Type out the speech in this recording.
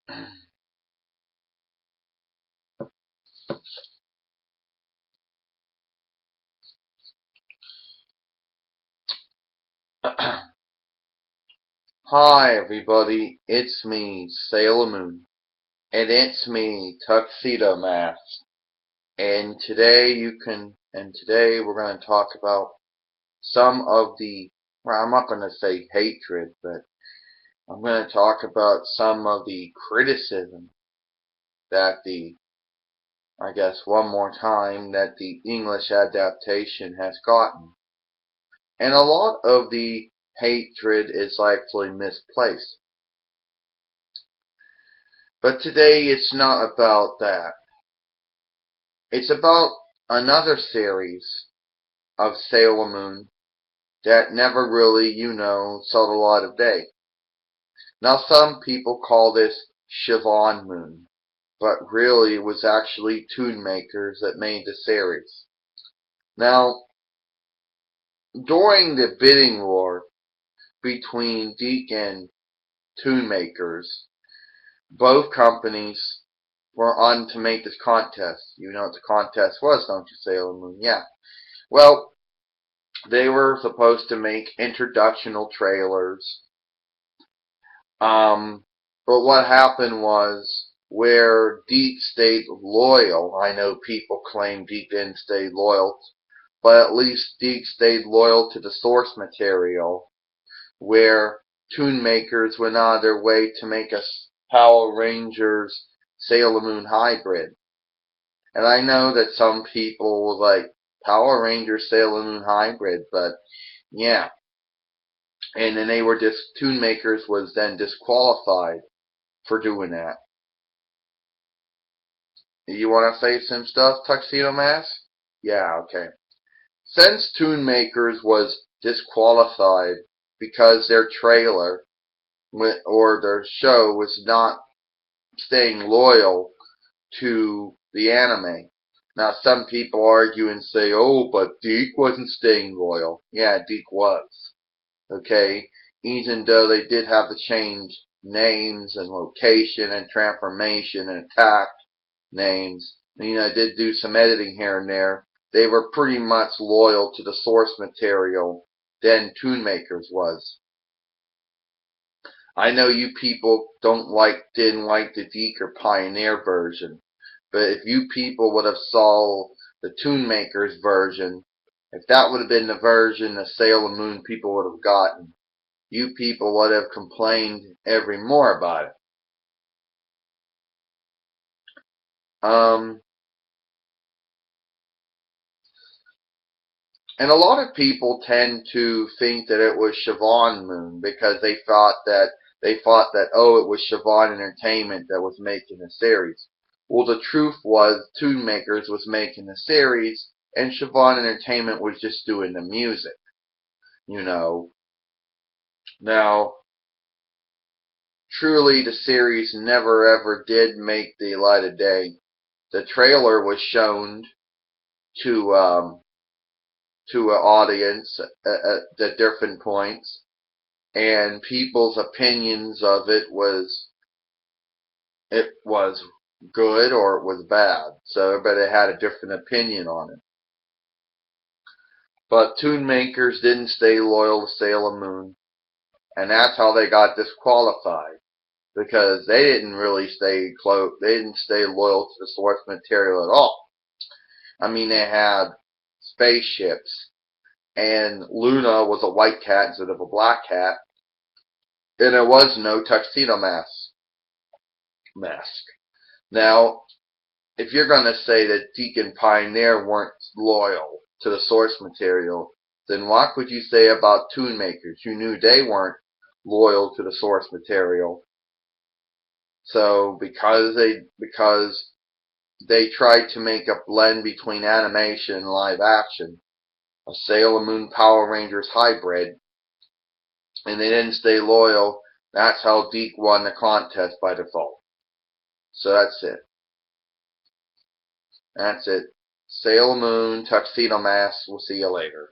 Hi everybody, it's me, Sailor Moon, and it's me, Tuxedo Mask, and today we're going to talk about some of well, I'm not going to say hatred, but I'm going to talk about some of the criticism that I guess one more time, that the English adaptation has gotten. And a lot of the hatred is actually misplaced. But today it's not about that. It's about another series of Sailor Moon that never really, saw the light of day. Now some people call this Saban Moon, but really it was actually TOON makers that made the series. Now, during the bidding war between Deke and TOON makers, both companies were on to make this contest. You know what the contest was, don't you, Sailor Moon? Yeah. Well, they were supposed to make introductional trailers. But what happened was, where Deke stayed loyal, I know people claim Deke didn't stay loyal, but at least Deke stayed loyal to the source material, where TOON makers went out of their way to make a Power Rangers Sailor Moon hybrid. And I know that some people will like Power Rangers Sailor Moon hybrid, but yeah. And then TOON makers was then disqualified for doing that. You want to say some stuff, Tuxedo Mask? Yeah, okay. Since TOON makers was disqualified because their trailer or their show was not staying loyal to the anime. Now some people argue and say, oh, but Deke wasn't staying loyal. Yeah, Deke was. Okay? Even though they did have to change names and location and transformation and attack names, did do some editing here and there, they were pretty much loyal to the source material than TOON makers was. I know you people didn't like the Deke or Pioneer version, but if you people would have saw the TOON makers version, if that would have been the version the Sailor Moon people would have gotten, you people would have complained every more about it. And a lot of people tend to think that it was Saban Moon because they thought that oh, it was Saban Entertainment that was making the series. Well, the truth was TOON makers was making the series and Saban Entertainment was just doing the music. Now, truly the series never ever did make the light of day. The trailer was shown to an audience at different points, and people's opinions of it was good or it was bad. So everybody had a different opinion on it. But TOON makers didn't stay loyal to Sailor Moon, and that's how they got disqualified, because they didn't really stay close. They didn't stay loyal to the source material at all. I mean, they had spaceships, and Luna was a white cat instead of a black cat, and there was no Tuxedo mask. Now, if you're going to say that Deke and Pioneer weren't loyal to the source material, then what could you say about TOON makers? You knew they weren't loyal to the source material. So because they tried to make a blend between animation and live action, a Sailor Moon Power Rangers hybrid, and they didn't stay loyal, that's how Deke won the contest by default. So that's it. That's it. Sailor Moon, Tuxedo Mask. We'll see you later.